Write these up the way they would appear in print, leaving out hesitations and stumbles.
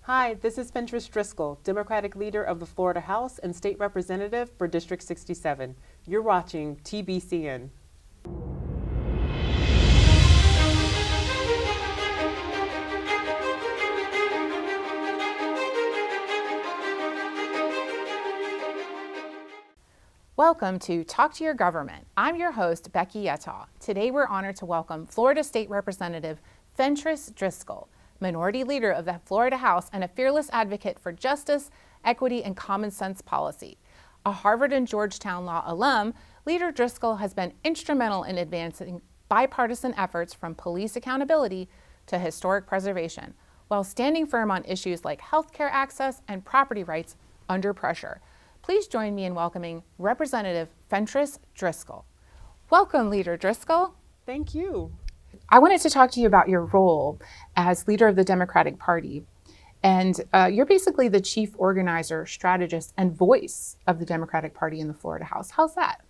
Hi, this is Fentrice Driskell, Democratic Leader of the Florida House and State Representative for District 67. You're watching TBCN. Welcome to Talk to Your Government. I'm your host, Becky Yettaw. Today we're honored to welcome Florida State Representative Fentrice Driskell, Minority Leader of the Florida House and a fearless advocate for justice, equity, and common sense policy. A Harvard and Georgetown law alum, Leader Driskell has been instrumental in advancing bipartisan efforts from police accountability to historic preservation, while standing firm on issues like healthcare access and property rights under pressure. Please join me in welcoming Representative Fentrice Driskell. Welcome, Leader Driskell. Thank you. I wanted to talk to you about your role as leader of the Democratic Party. And you're basically the chief organizer, strategist, and voice of the Democratic Party in the Florida House. How's that?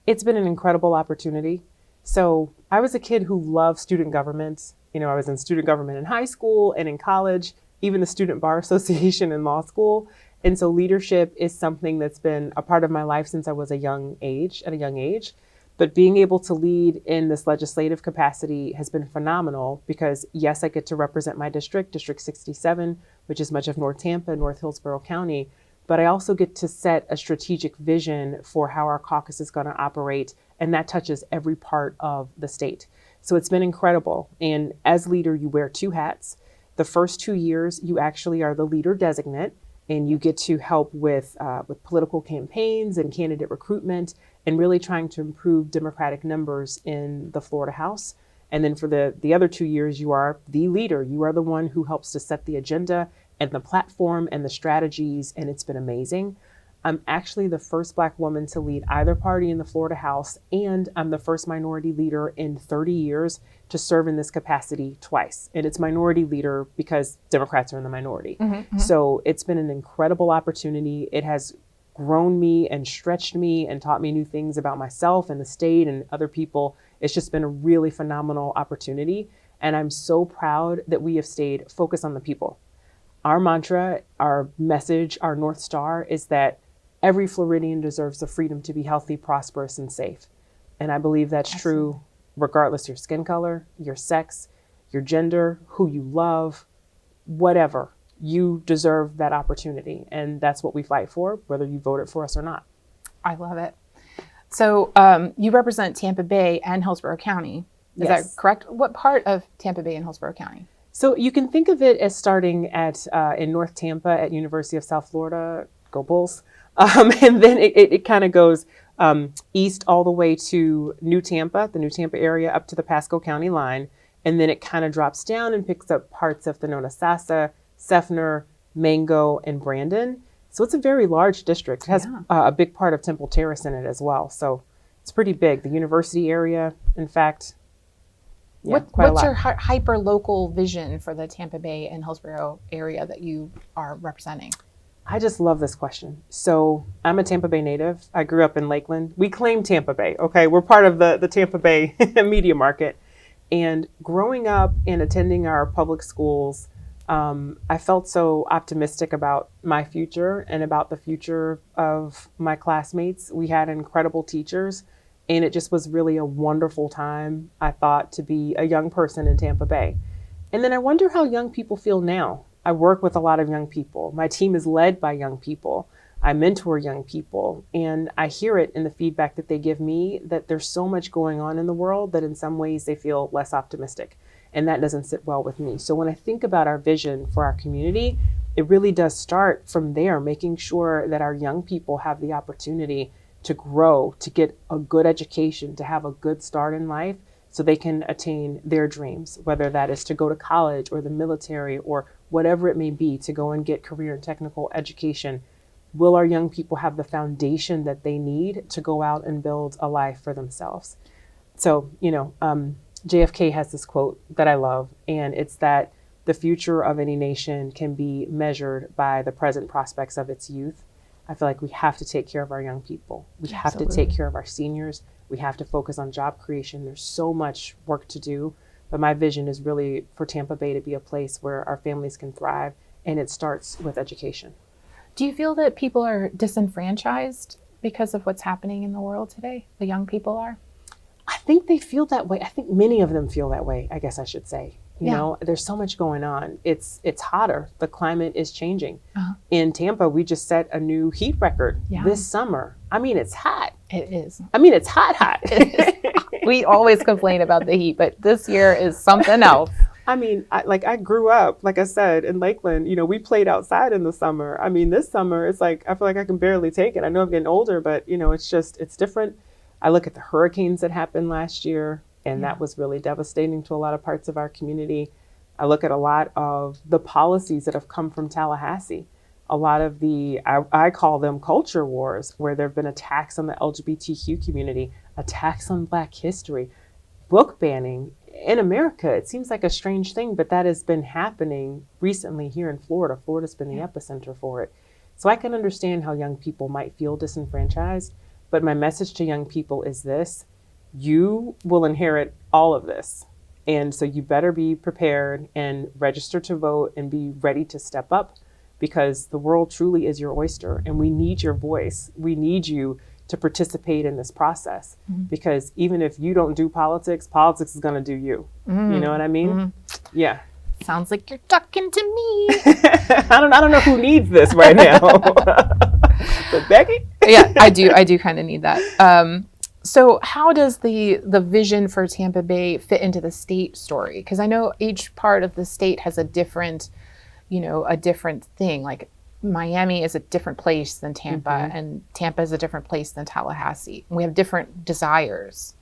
It's been an incredible opportunity. So I was a kid who loved student government. I was in student government in high school and in college, even the Student Bar Association in law school. And so leadership is something that's been a part of my life since I was at a young age. But being able to lead in this legislative capacity has been phenomenal because, yes, I get to represent my district, District 67, which is much of North Tampa, North Hillsborough County. But I also get to set a strategic vision for how our caucus is going to operate. And that touches every part of the state. So it's been incredible. And as leader, you wear two hats. The first 2 years, you actually are the leader designate. And you get to help with political campaigns and candidate recruitment and really trying to improve Democratic numbers in the Florida House. And then for the other 2 years, you are the leader. You are the one who helps to set the agenda and the platform and the strategies, and it's been amazing. I'm actually the first Black woman to lead either party in the Florida House, and I'm the first minority leader in 30 years to serve in this capacity twice. And it's minority leader because Democrats are in the minority. So it's been an incredible opportunity. It has grown me and stretched me and taught me new things about myself and the state and other people. It's just been a really phenomenal opportunity. And I'm so proud that we have stayed focused on the people. Our mantra, our message, our North Star is that every Floridian deserves the freedom to be healthy, prosperous, and safe. And I believe that's true regardless of your skin color, your sex, your gender, who you love, whatever. You deserve that opportunity. And that's what we fight for, whether you voted for us or not. I love it. So you represent Tampa Bay and Hillsborough County. Is that correct? What part of Tampa Bay and Hillsborough County? So you can think of it as starting at in North Tampa at University of South Florida, go Bulls. And then it kind of goes east all the way to New Tampa, the New Tampa area, up to the Pasco County line. And then it kind of drops down and picks up parts of the Nonasasa, Seffner, Mango, and Brandon. So it's a very large district. It has a big part of Temple Terrace in it as well. So it's pretty big. The university area, in fact. What's your hyper local vision for the Tampa Bay and Hillsborough area that you are representing? I just love this question. So I'm a Tampa Bay native. I grew up in Lakeland. We claim Tampa Bay. Okay, we're part of the Tampa Bay media market. And growing up and attending our public schools, I felt so optimistic about my future and about the future of my classmates. We had incredible teachers, and it just was really a wonderful time, I thought, to be a young person in Tampa Bay. And then I wonder how young people feel now. I work with a lot of young people. My team is led by young people. I mentor young people, and I hear it in the feedback that they give me that there's so much going on in the world that in some ways they feel less optimistic. And that doesn't sit well with me. So when I think about our vision for our community, it really does start from there, making sure that our young people have the opportunity to grow, to get a good education, to have a good start in life so they can attain their dreams, whether that is to go to college or the military or whatever it may be, to go and get career and technical education. Will our young people have the foundation that they need to go out and build a life for themselves? So, JFK has this quote that I love, and it's that the future of any nation can be measured by the present prospects of its youth. I feel like we have to take care of our young people. We have to take care of our seniors. We have to focus on job creation. There's so much work to do, but my vision is really for Tampa Bay to be a place where our families can thrive and it starts with education. Do you feel that people are disenfranchised because of what's happening in the world today? The young people are? I think they feel that way. I think many of them feel that way, I guess I should say. You know, there's so much going on. It's hotter. The climate is changing. In Tampa, we just set a new heat record this summer. I mean, it's hot. It is. I mean, it's hot. We always complain about the heat, but this year is something else. I mean, I grew up, like I said, in Lakeland. You know, we played outside in the summer. I mean, this summer, it's like, I feel like I can barely take it. I know I'm getting older, but, you know, it's different. I look at the hurricanes that happened last year, and that was really devastating to a lot of parts of our community. I look at a lot of the policies that have come from Tallahassee. A lot of I call them culture wars, where there have been attacks on the LGBTQ community, attacks on Black history, book banning. In America, it seems like a strange thing, but that has been happening recently here in Florida. Florida's been the epicenter for it. So I can understand how young people might feel disenfranchised, but my message to young people is this: you will inherit all of this. And so you better be prepared and register to vote and be ready to step up, because the world truly is your oyster, and we need your voice. We need you to participate in this process, because even if you don't do politics, politics is going to do you. You know what I mean? Yeah. Sounds like you're talking to me. I don't know who needs this right now. But Becky? Yeah, I do kind of need that. So how does the vision for Tampa Bay fit into the state story? Because I know each part of the state has a different thing. Like Miami is a different place than Tampa, and Tampa is a different place than Tallahassee. And we have different desires.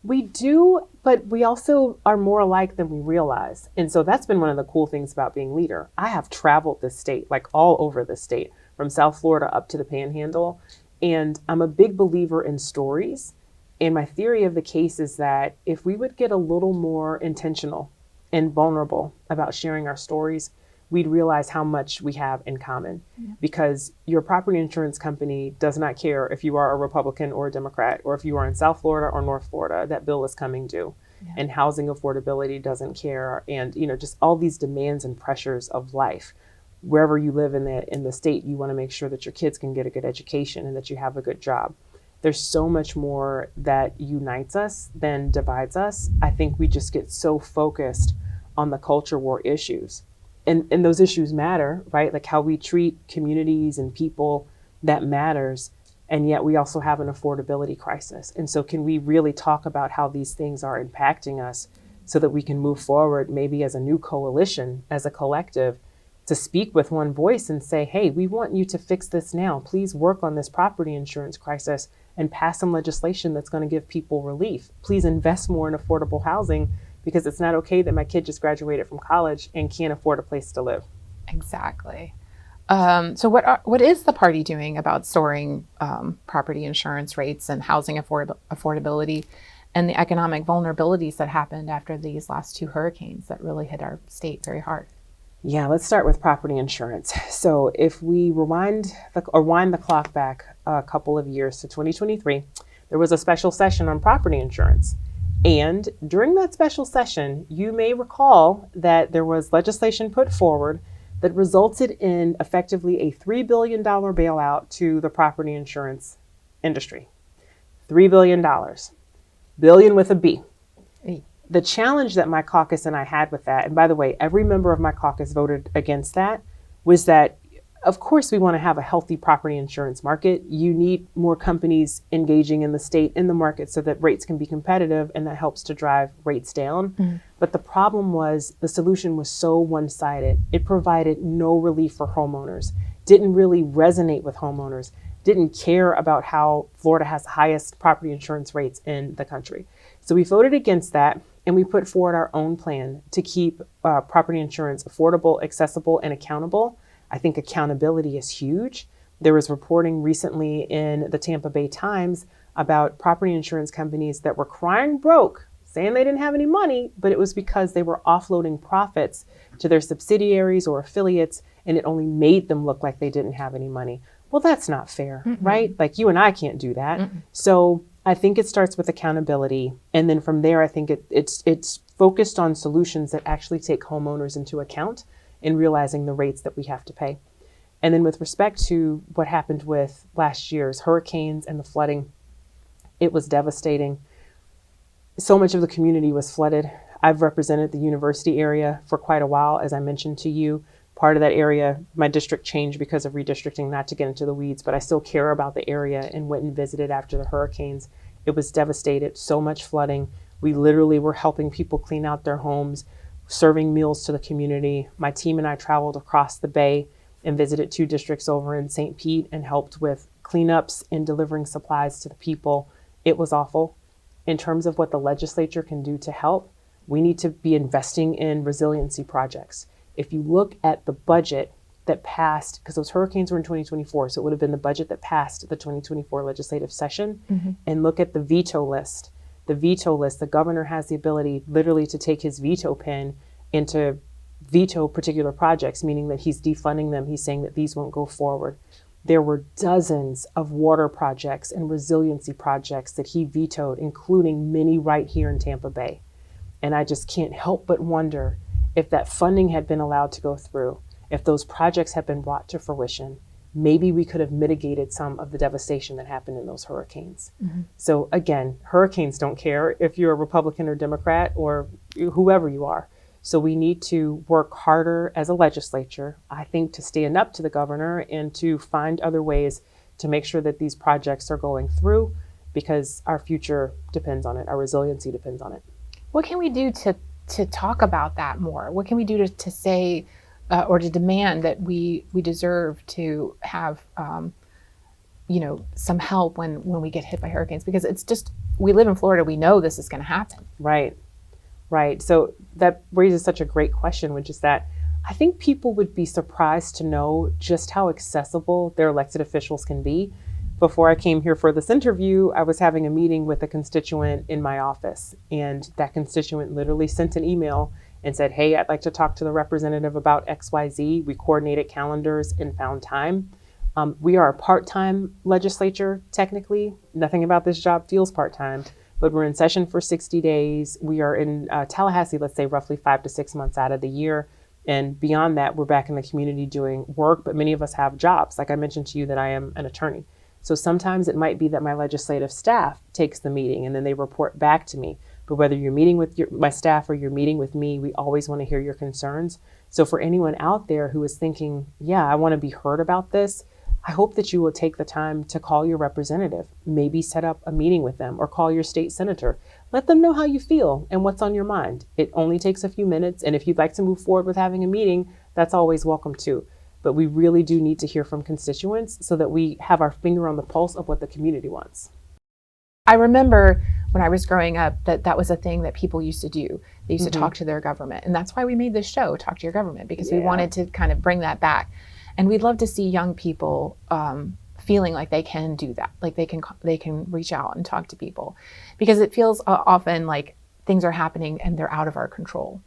We do, but we also are more alike than we realize. And so that's been one of the cool things about being leader. I have traveled the state, like all over the state, from South Florida up to the Panhandle. And I'm a big believer in stories. And my theory of the case is that if we would get a little more intentional and vulnerable about sharing our stories, we'd realize how much we have in common. Because your property insurance company does not care if you are a Republican or a Democrat, or if you are in South Florida or North Florida. That bill is coming due. And housing affordability doesn't care. And, you know, just all these demands and pressures of life. Wherever you live in the state, you want to make sure that your kids can get a good education and that you have a good job. There's so much more that unites us than divides us. I think we just get so focused on the culture war issues. And those issues matter, right? Like how we treat communities and people, that matters. And yet we also have an affordability crisis. And so can we really talk about how these things are impacting us so that we can move forward, maybe as a new coalition, as a collective, to speak with one voice and say, hey, we want you to fix this now. Please work on this property insurance crisis and pass some legislation that's going to give people relief. Please invest more in affordable housing, because it's not okay that my kid just graduated from college and can't afford a place to live. Exactly. So what is the party doing about soaring property insurance rates and housing affordability and the economic vulnerabilities that happened after these last two hurricanes that really hit our state very hard? Yeah, let's start with property insurance. So if we wind the clock back a couple of years to 2023, there was a special session on property insurance. And during that special session, you may recall that there was legislation put forward that resulted in effectively a $3 billion bailout to the property insurance industry. $3 billion. Billion with a B. The challenge that my caucus and I had with that, and by the way, every member of my caucus voted against that, was that, of course, we want to have a healthy property insurance market. You need more companies engaging in the state, in the market, so that rates can be competitive, and that helps to drive rates down. But the problem was the solution was so one-sided. It provided no relief for homeowners, didn't really resonate with homeowners, didn't care about how Florida has the highest property insurance rates in the country. So we voted against that, and we put forward our own plan to keep property insurance affordable, accessible, and accountable. I think accountability is huge. There was reporting recently in the Tampa Bay Times about property insurance companies that were crying broke, saying they didn't have any money, but it was because they were offloading profits to their subsidiaries or affiliates, and it only made them look like they didn't have any money. Well, that's not fair, right? Like you and I can't do that. So I think it starts with accountability. And then from there, I think it's focused on solutions that actually take homeowners into account in realizing the rates that we have to pay. And then with respect to what happened with last year's hurricanes and the flooding, it was devastating. So much of the community was flooded. I've represented the university area for quite a while, as I mentioned to you. Part of that area, my district changed because of redistricting, not to get into the weeds, but I still care about the area and went and visited after the hurricanes. It was devastated, so much flooding. We literally were helping people clean out their homes, serving meals to the community. My team and I traveled across the Bay and visited 2 districts over in St. Pete and helped with cleanups and delivering supplies to the people. It was awful. In terms of what the legislature can do to help, we need to be investing in resiliency projects. If you look at the budget that passed, because those hurricanes were in 2024, so it would have been the budget that passed the 2024 legislative session, and look at the veto list. The governor has the ability literally to take his veto pen and to veto particular projects, meaning that he's defunding them. He's saying that these won't go forward. There were dozens of water projects and resiliency projects that he vetoed, including many right here in Tampa Bay. And I just can't help but wonder if that funding had been allowed to go through, if those projects had been brought to fruition, maybe we could have mitigated some of the devastation that happened in those hurricanes. So again, hurricanes don't care if you're a Republican or Democrat or whoever you are. So we need to work harder as a legislature, I think, to stand up to the governor and to find other ways to make sure that these projects are going through, because our future depends on it. Our resiliency depends on it. What can we do to talk about that more? What can we do to say or to demand that we deserve to have some help when we get hit by hurricanes? Because it's just, we live in Florida, we know this is going to happen. Right. So that raises such a great question, which is that I think people would be surprised to know just how accessible their elected officials can be. Before I came here for this interview, I was having a meeting with a constituent in my office, and that constituent literally sent an email and said, hey, I'd like to talk to the representative about XYZ. We coordinated calendars and found time. We are a part-time legislature, technically. Nothing about this job feels part-time, but we're in session for 60 days. We are in Tallahassee, let's say roughly 5 to 6 months out of the year. And beyond that, we're back in the community doing work, but many of us have jobs. Like I mentioned to you that I am an attorney. So sometimes it might be that my legislative staff takes the meeting and then they report back to me. But whether you're meeting with my staff or you're meeting with me, we always want to hear your concerns. So for anyone out there who is thinking, yeah, I want to be heard about this, I hope that you will take the time to call your representative, maybe set up a meeting with them, or call your state senator. Let them know how you feel and what's on your mind. It only takes a few minutes. And if you'd like to move forward with having a meeting, that's always welcome too. But we really do need to hear from constituents so that we have our finger on the pulse of what the community wants. I remember when I was growing up that was a thing that people used to do. They used to talk to their government. And that's why we made this show, Talk to Your Government, because we wanted to kind of bring that back. And we'd love to see young people feeling like they can do that, like they can reach out and talk to people, because it feels often like things are happening and they're out of our control.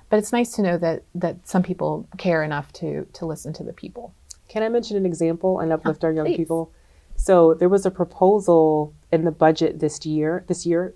But it's nice to know that some people care enough to listen to the people. Can I mention an example and uplift our young please. people? So there was a proposal in the budget this year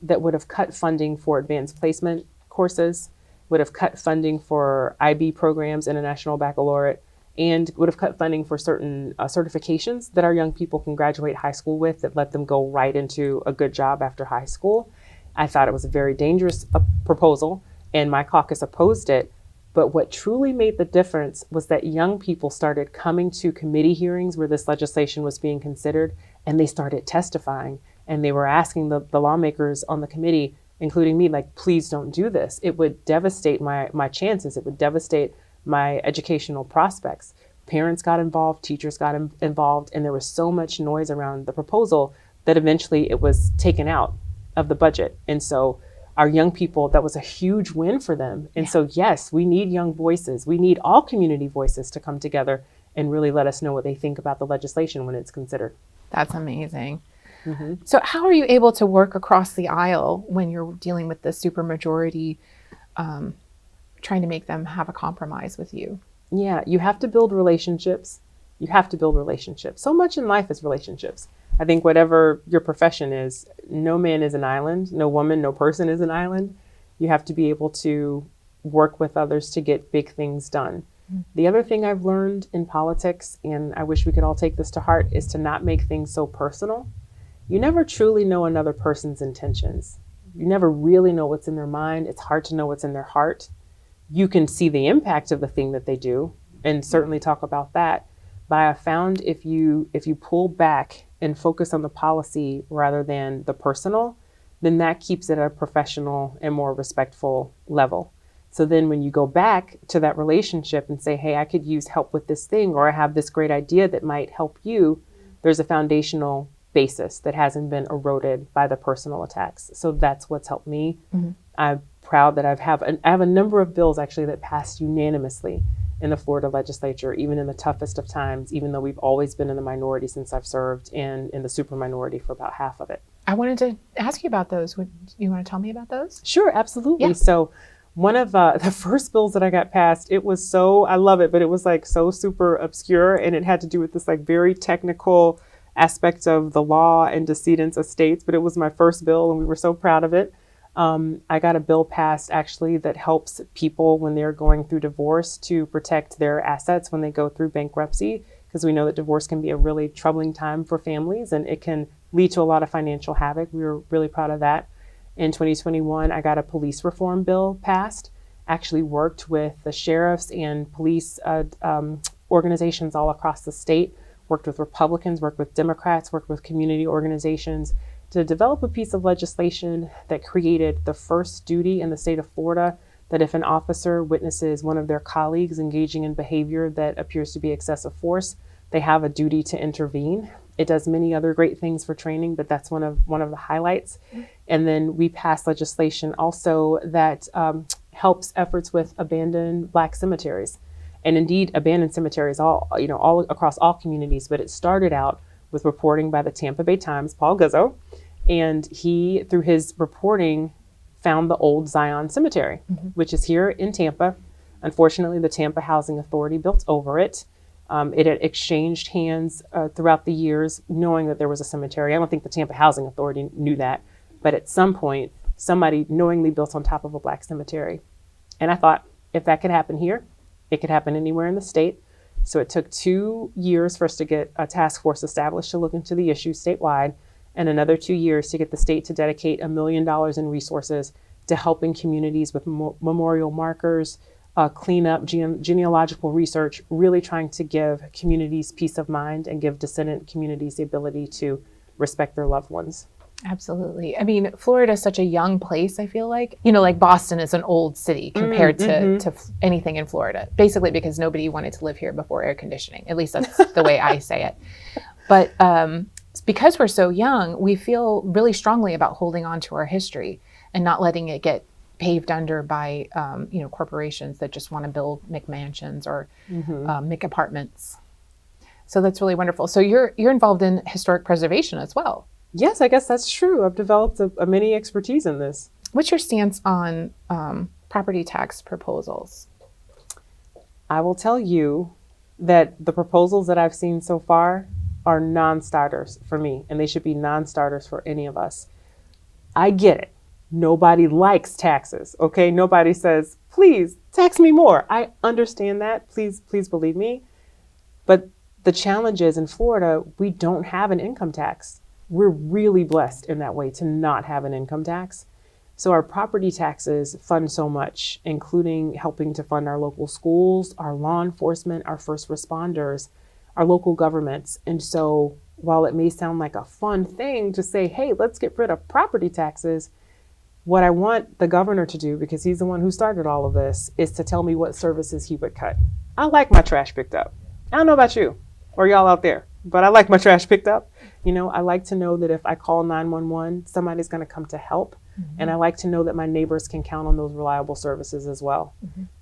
that would have cut funding for advanced placement courses, would have cut funding for IB programs, International Baccalaureate, and would have cut funding for certain certifications that our young people can graduate high school with that let them go right into a good job after high school. I thought it was a very dangerous proposal, and my caucus opposed it. But what truly made the difference was that young people started coming to committee hearings where this legislation was being considered, and they started testifying. And they were asking the lawmakers on the committee, including me, like, please don't do this. It would devastate my chances. It would devastate my educational prospects. Parents got involved, teachers got involved, and there was so much noise around the proposal that eventually it was taken out of the budget. And so our young people, that was a huge win for them. And so, yes, we need young voices. We need all community voices to come together and really let us know what they think about the legislation when it's considered. That's amazing. So how are you able to work across the aisle when you're dealing with the supermajority, trying to make them have a compromise with you? Yeah, you have to build relationships. You have to build relationships. So much in life is relationships. I think whatever your profession is, no man is an island, no woman, no person is an island. You have to be able to work with others to get big things done. The other thing I've learned in politics, and I wish we could all take this to heart, is to not make things so personal. You never truly know another person's intentions. You never really know what's in their mind. It's hard to know what's in their heart. You can see the impact of the thing that they do and certainly talk about that. But I found if you pull back and focus on the policy rather than the personal, then that keeps it at a professional and more respectful level. So then when you go back to that relationship and say, hey, I could use help with this thing, or I have this great idea that might help you, there's a foundational basis that hasn't been eroded by the personal attacks. So that's what's helped me. I'm proud that I have a number of bills actually that passed unanimously in the Florida legislature, even in the toughest of times, even though we've always been in the minority since I've served, and in the super minority for about half of it. I wanted to ask you about those. You want to tell me about those? Sure, absolutely. Yeah. So one of the first bills that I got passed, it was I love it, but it was like so super obscure, and it had to do with this like very technical aspect of the law and decedents' estates, but it was my first bill and we were so proud of it. I got a bill passed actually that helps people when they're going through divorce to protect their assets when they go through bankruptcy, because we know that divorce can be a really troubling time for families and it can lead to a lot of financial havoc. We were really proud of that. In 2021, I got a police reform bill passed, actually worked with the sheriffs and police organizations all across the state, worked with Republicans, worked with Democrats, worked with community organizations to develop a piece of legislation that created the first duty in the state of Florida that if an officer witnesses one of their colleagues engaging in behavior that appears to be excessive force, they have a duty to intervene. It does many other great things for training, but that's one of the highlights. And then we passed legislation also that helps efforts with abandoned Black cemeteries. And indeed, abandoned cemeteries all across all communities, but it started out with reporting by the Tampa Bay Times, Paul Guzzo, and he, through his reporting, found the old Zion Cemetery, which is here in Tampa. Unfortunately, the Tampa Housing Authority built over it. It had exchanged hands throughout the years, knowing that there was a cemetery. I don't think the Tampa Housing Authority knew that, but at some point, somebody knowingly built on top of a Black cemetery. And I thought, if that could happen here, it could happen anywhere in the state. So it took 2 years for us to get a task force established to look into the issue statewide, and another 2 years to get the state to dedicate $1 million in resources to helping communities with memorial markers, cleanup, genealogical research, really trying to give communities peace of mind and give descendant communities the ability to respect their loved ones. Absolutely. I mean, Florida is such a young place, I feel like. Like Boston is an old city compared to anything in Florida, basically because nobody wanted to live here before air conditioning. At least that's the way I say it. But because we're so young, we feel really strongly about holding on to our history and not letting it get paved under by, corporations that just want to build McMansions or McApartments. So that's really wonderful. So you're involved in historic preservation as well. Yes, I guess that's true. I've developed a mini expertise in this. What's your stance on property tax proposals? I will tell you that the proposals that I've seen so far are non-starters for me, and they should be non-starters for any of us. I get it. Nobody likes taxes, okay? Nobody says, please tax me more. I understand that. Please believe me. But the challenge is in Florida, we don't have an income tax. We're really blessed in that way to not have an income tax. So our property taxes fund so much, including helping to fund our local schools, our law enforcement, our first responders, our local governments. And so while it may sound like a fun thing to say, hey, let's get rid of property taxes, what I want the governor to do, because he's the one who started all of this, is to tell me what services he would cut. I like my trash picked up. I don't know about you or y'all out there, but I like my trash picked up. I like to know that if I call 911, somebody's going to come to help. And I like to know that my neighbors can count on those reliable services as well.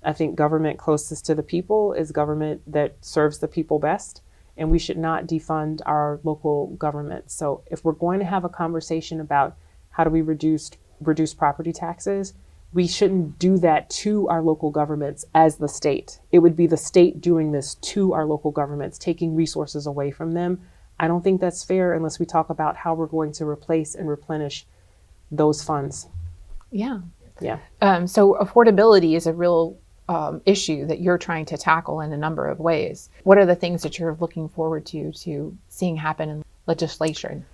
I think government closest to the people is government that serves the people best. And we should not defund our local government. So if we're going to have a conversation about how do we reduce property taxes, we shouldn't do that to our local governments as the state. It would be the state doing this to our local governments, taking resources away from them. I don't think that's fair unless we talk about how we're going to replace and replenish those funds. Yeah. Yeah. So affordability is a real issue that you're trying to tackle in a number of ways. What are the things that you're looking forward to seeing happen in legislation?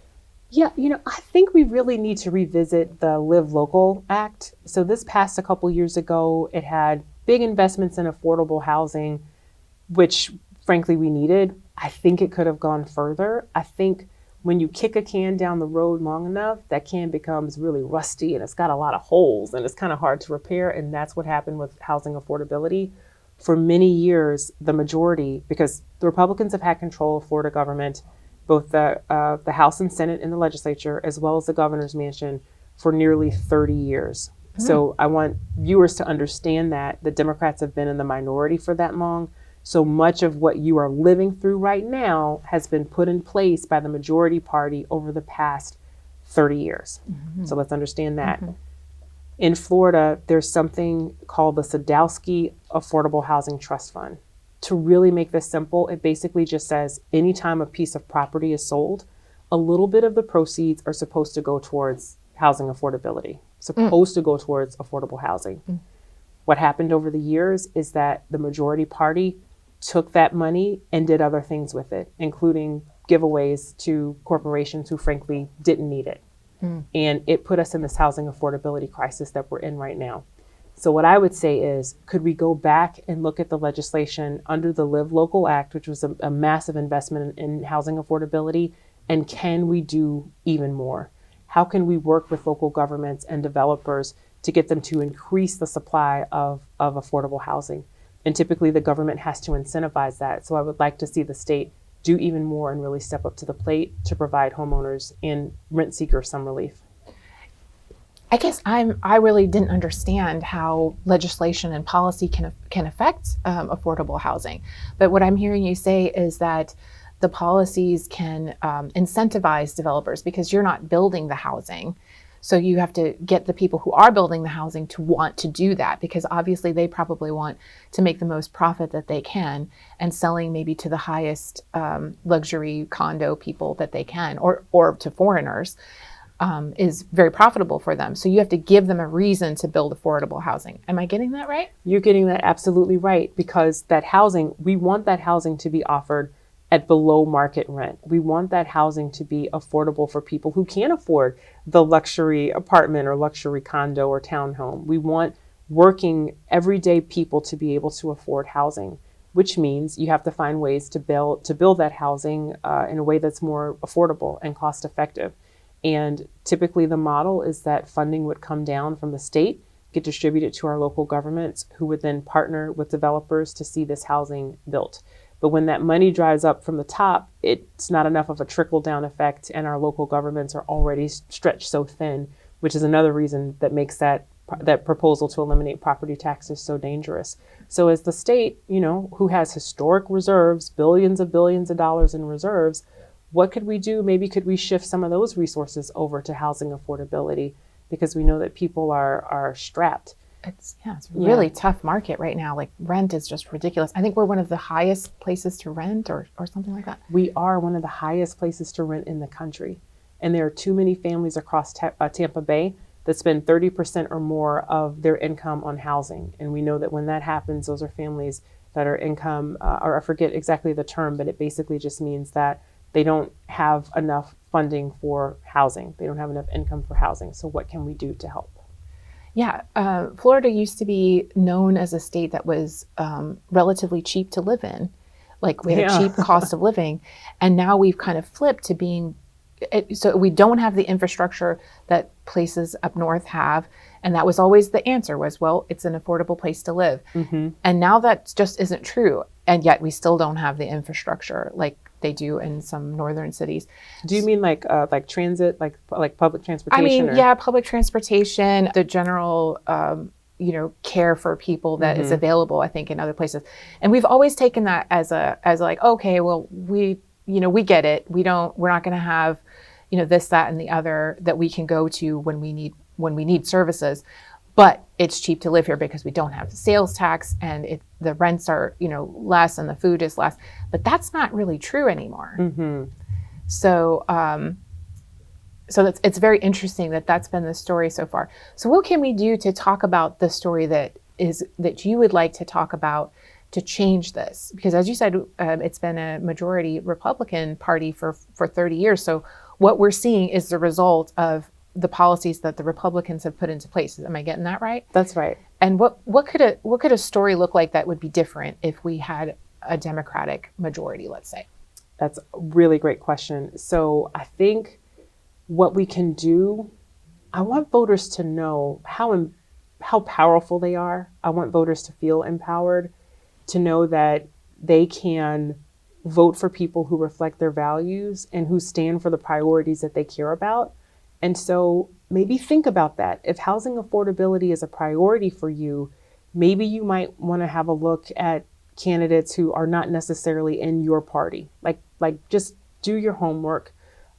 Yeah, I think we really need to revisit the Live Local Act. So this passed a couple years ago. It had big investments in affordable housing, which frankly we needed. I think it could have gone further. I think when you kick a can down the road long enough, that can becomes really rusty and it's got a lot of holes and it's kind of hard to repair. And that's what happened with housing affordability. For many years, the majority, because the Republicans have had control of Florida government, both the House and Senate and the legislature, as well as the governor's mansion, for nearly 30 years. So I want viewers to understand that the Democrats have been in the minority for that long. So much of what you are living through right now has been put in place by the majority party over the past 30 years. So let's understand that. In Florida, there's something called the Sadowski Affordable Housing Trust Fund. To really make this simple, it basically just says anytime a piece of property is sold, a little bit of the proceeds are supposed to go towards housing affordability, supposed to go towards affordable housing. What happened over the years is that the majority party took that money and did other things with it, including giveaways to corporations who frankly didn't need it. And it put us in this housing affordability crisis that we're in right now. So what I would say is, could we go back and look at the legislation under the Live Local Act, which was a massive investment in housing affordability, and can we do even more? How can we work with local governments and developers to get them to increase the supply of affordable housing? And typically the government has to incentivize that. So I would like to see the state do even more and really step up to the plate to provide homeowners and rent seekers some relief. I guess I really didn't understand how legislation and policy can affect affordable housing. But what I'm hearing you say is that the policies can incentivize developers because you're not building the housing. So you have to get the people who are building the housing to want to do that, because obviously they probably want to make the most profit that they can, and selling maybe to the highest luxury condo people that they can, or to foreigners, is very profitable for them. So you have to give them a reason to build affordable housing. Am I getting that right? You're getting that absolutely right, because that housing, we want that housing to be offered at below market rent. We want that housing to be affordable for people who can't afford the luxury apartment or luxury condo or townhome. We want working everyday people to be able to afford housing, which means you have to find ways to build that housing in a way that's more affordable and cost effective. And typically the model is that funding would come down from the state, get distributed to our local governments, who would then partner with developers to see this housing built. But when that money dries up from the top, it's not enough of a trickle-down effect, and our local governments are already stretched so thin, which is another reason that makes that proposal to eliminate property taxes so dangerous. So as the state, who has historic reserves, billions of dollars in reserves, what could we do? Maybe could we shift some of those resources over to housing affordability, because we know that people are strapped. It's a really tough market right now. Like, rent is just ridiculous. I think we're one of the highest places to rent or something like that. We are one of the highest places to rent in the country. And there are too many families across Tampa Bay that spend 30% or more of their income on housing. And we know that when that happens, those are families that are income, or I forget exactly the term, but it basically just means that they don't have enough funding for housing. They don't have enough income for housing. So what can we do to help? Yeah, Florida used to be known as a state that was relatively cheap to live in. Like, we had a cheap cost of living. And now we've kind of flipped to being, so we don't have the infrastructure that places up north have. And that was always the answer was, well, it's an affordable place to live. And now that just isn't true. And yet we still don't have the infrastructure like they do in some northern cities. Do you mean like transit, like public transportation? I mean, yeah, public transportation, the general, care for people that is available, I think, in other places. And we've always taken that as like, okay, well, we get it. We're not going to have, this, that, and the other that we can go to when we need services. But it's cheap to live here because we don't have the sales tax, and the rents are, less, and the food is less. But that's not really true anymore. So, it's very interesting that that's been the story so far. So what can we do to talk about the story that is that you would like to talk about to change this? Because as you said, it's been a majority Republican party for 30 years. So what we're seeing is the result of the policies that the Republicans have put into place. Am I getting that right? That's right. And what could a story look like that would be different if we had a Democratic majority, let's say? That's a really great question. So I think what we can do, I want voters to know how powerful they are. I want voters to feel empowered, to know that they can vote for people who reflect their values and who stand for the priorities that they care about. And so maybe think about that. If housing affordability is a priority for you, maybe you might want to have a look at candidates who are not necessarily in your party. Like just do your homework.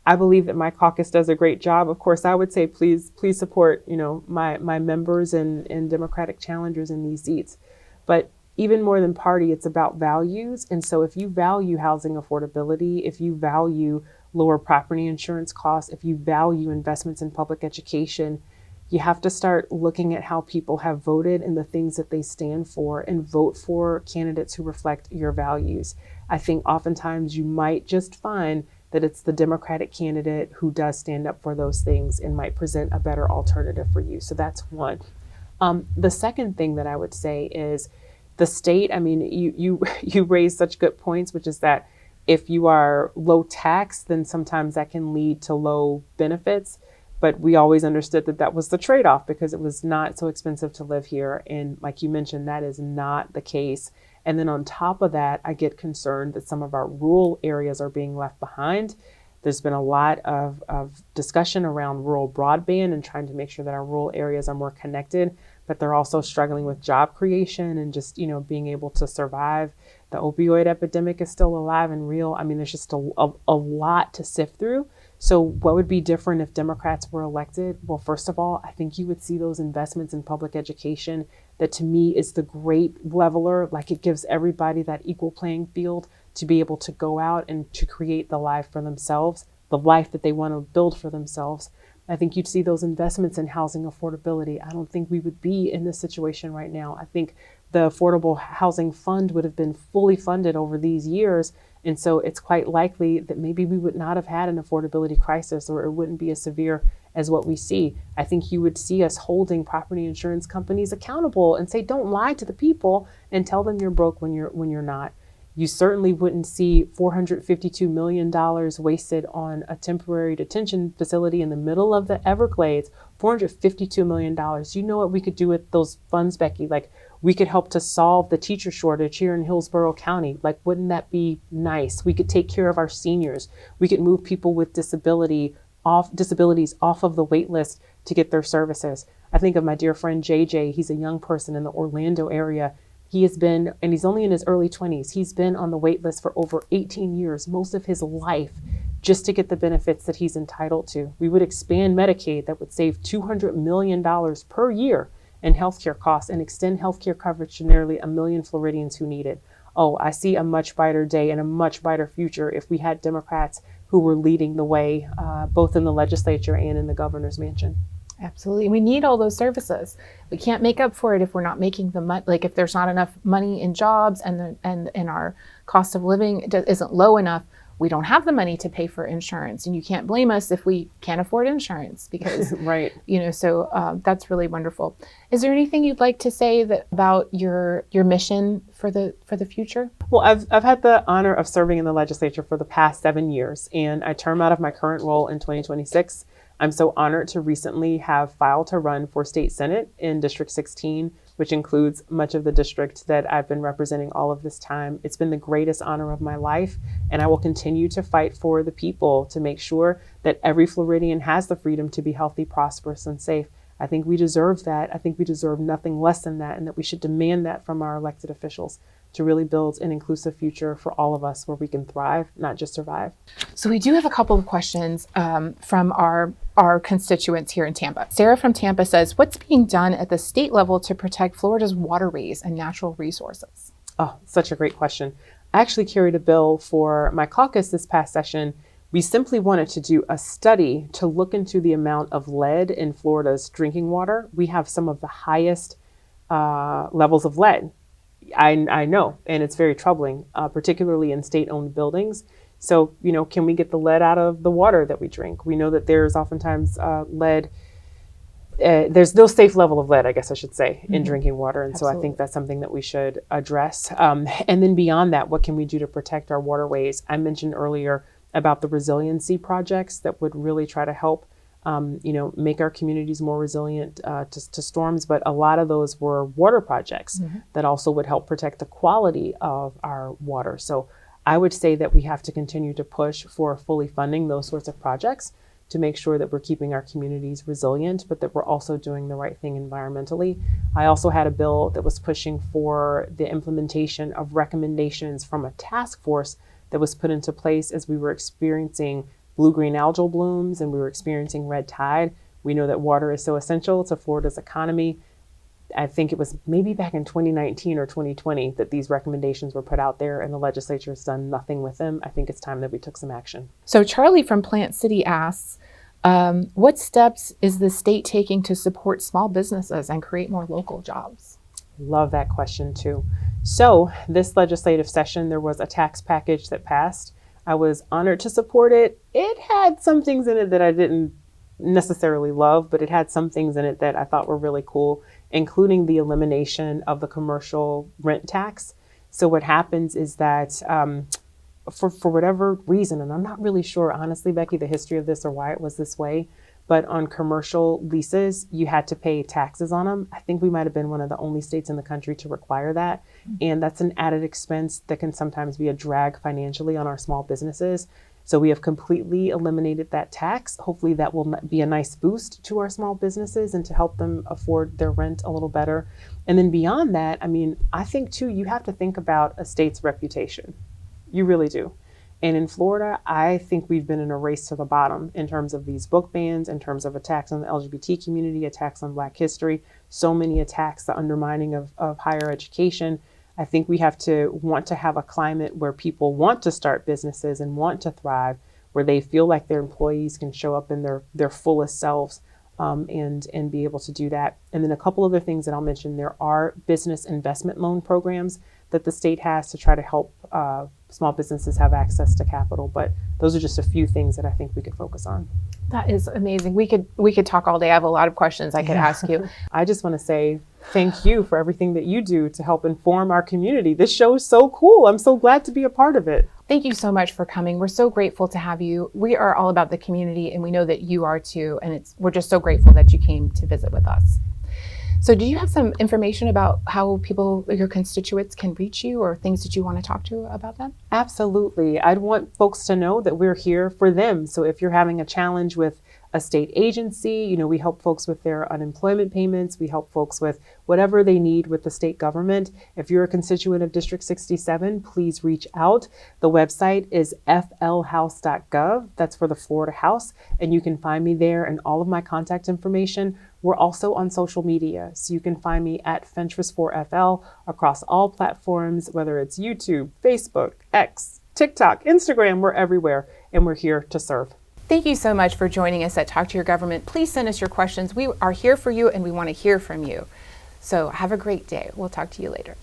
I believe that my caucus does a great job. Of course, I would say please support, my members and Democratic challengers in these seats. But even more than party, it's about values. And so if you value housing affordability, if you value lower property insurance costs, if you value investments in public education, you have to start looking at how people have voted and the things that they stand for, and vote for candidates who reflect your values. I think oftentimes you might just find that it's the Democratic candidate who does stand up for those things and might present a better alternative for you. So that's one. The second thing that I would say is the state. I mean, you raised such good points, which is that if you are low tax, then sometimes that can lead to low benefits. But we always understood that that was the trade-off because it was not so expensive to live here. And like you mentioned, that is not the case. And then on top of that, I get concerned that some of our rural areas are being left behind. There's been a lot of discussion around rural broadband and trying to make sure that our rural areas are more connected, but they're also struggling with job creation and just, being able to survive. The opioid epidemic is still alive and real. I mean, there's just a lot to sift through. So what would be different if Democrats were elected? Well, first of all, I think you would see those investments in public education that to me is the great leveler. Like it gives everybody that equal playing field to be able to go out and to create the life for themselves, the life that they want to build for themselves. I think you'd see those investments in housing affordability. I don't think we would be in this situation right now. I think the Affordable Housing Fund would have been fully funded over these years. And so it's quite likely that maybe we would not have had an affordability crisis, or it wouldn't be as severe as what we see. I think you would see us holding property insurance companies accountable and say, don't lie to the people and tell them you're broke when you're not. You certainly wouldn't see $452 million wasted on a temporary detention facility in the middle of the Everglades. $452 million. You know what we could do with those funds, Becky? Like, we could help to solve the teacher shortage here in Hillsborough County. Like, wouldn't that be nice? We could take care of our seniors. We could move people with disabilities off of the wait list to get their services. I think of my dear friend JJ. He's a young person in the Orlando area. He has been, and he's only in his early 20s, he's been on the wait list for over 18 years, most of his life, just to get the benefits that he's entitled to. We would expand Medicaid that would save $200 million per year in healthcare costs and extend healthcare coverage to nearly 1 million Floridians who need it. Oh, I see a much brighter day and a much brighter future if we had Democrats who were leading the way, both in the legislature and in the governor's mansion. Absolutely. We need all those services. We can't make up for it if we're not making the money. Like if there's not enough money in jobs and our cost of living isn't low enough, we don't have the money to pay for insurance. And you can't blame us if we can't afford insurance because, right. So that's really wonderful. Is there anything you'd like to say about your mission for the future? Well, I've had the honor of serving in the legislature for the past 7 years, and I term out of my current role in 2026. I'm so honored to recently have filed to run for state senate in District 16, which includes much of the district that I've been representing all of this time. It's been the greatest honor of my life, and I will continue to fight for the people to make sure that every Floridian has the freedom to be healthy, prosperous, and safe. I think we deserve that. I think we deserve nothing less than that, and that we should demand that from our elected officials to really build an inclusive future for all of us where we can thrive, not just survive. So we do have a couple of questions from our constituents here in Tampa. Sarah from Tampa says, what's being done at the state level to protect Florida's waterways and natural resources? Oh, such a great question. I actually carried a bill for my caucus this past session. We simply wanted to do a study to look into the amount of lead in Florida's drinking water. We have some of the highest levels of lead. I know, and it's very troubling, particularly in state-owned buildings. So, can we get the lead out of the water that we drink? We know that there's oftentimes lead. There's no safe level of lead, I guess I should say, in drinking water. And Absolutely. so I think that's something that we should address. And then beyond that, what can we do to protect our waterways? I mentioned earlier about the resiliency projects that would really try to help, make our communities more resilient to storms. But a lot of those were water projects that also would help protect the quality of our water. So I would say that we have to continue to push for fully funding those sorts of projects to make sure that we're keeping our communities resilient, but that we're also doing the right thing environmentally. I also had a bill that was pushing for the implementation of recommendations from a task force that was put into place as we were experiencing blue-green algal blooms and we were experiencing red tide. We know that water is so essential to Florida's economy. I think it was maybe back in 2019 or 2020 that these recommendations were put out there and the legislature has done nothing with them. I think it's time that we took some action. So Charlie from Plant City asks, what steps is the state taking to support small businesses and create more local jobs? Love that question too. So this legislative session, there was a tax package that passed. I was honored to support it. It had some things in it that I didn't necessarily love, but it had some things in it that I thought were really cool, including the elimination of the commercial rent tax. So what happens is that for whatever reason, and I'm not really sure, honestly, Becky, the history of this or why it was this way, but on commercial leases, you had to pay taxes on them. I think we might have been one of the only states in the country to require that. And that's an added expense that can sometimes be a drag financially on our small businesses. So we have completely eliminated that tax. Hopefully that will be a nice boost to our small businesses and to help them afford their rent a little better. And then beyond that, I think too, you have to think about a state's reputation. You really do. And in Florida, I think we've been in a race to the bottom in terms of these book bans, in terms of attacks on the LGBT community, attacks on Black history, so many attacks, the undermining of higher education. I think we have to want to have a climate where people want to start businesses and want to thrive, where they feel like their employees can show up in their fullest selves and be able to do that. And then a couple other things that I'll mention, there are business investment loan programs that the state has to try to help small businesses have access to capital. But those are just a few things that I think we could focus on. That is amazing. We could talk all day. I have a lot of questions I could ask you. I just want to say thank you for everything that you do to help inform our community. This show is so cool. I'm so glad to be a part of it. Thank you so much for coming. We're so grateful to have you. We are all about the community, and we know that you are too. And we're just so grateful that you came to visit with us. So do you have some information about how your constituents can reach you or things that you want to talk to about them? Absolutely. I'd want folks to know that we're here for them. So if you're having a challenge with a state agency, we help folks with their unemployment payments. We help folks with whatever they need with the state government. If you're a constituent of District 67, please reach out. The website is flhouse.gov. That's for the Florida House. And you can find me there and all of my contact information. We're also on social media. So you can find me at Fentrice4FL across all platforms, whether it's YouTube, Facebook, X, TikTok, Instagram, we're everywhere. And we're here to serve. Thank you so much for joining us at Talk to Your Government. Please send us your questions. We are here for you and we want to hear from you. So have a great day. We'll talk to you later.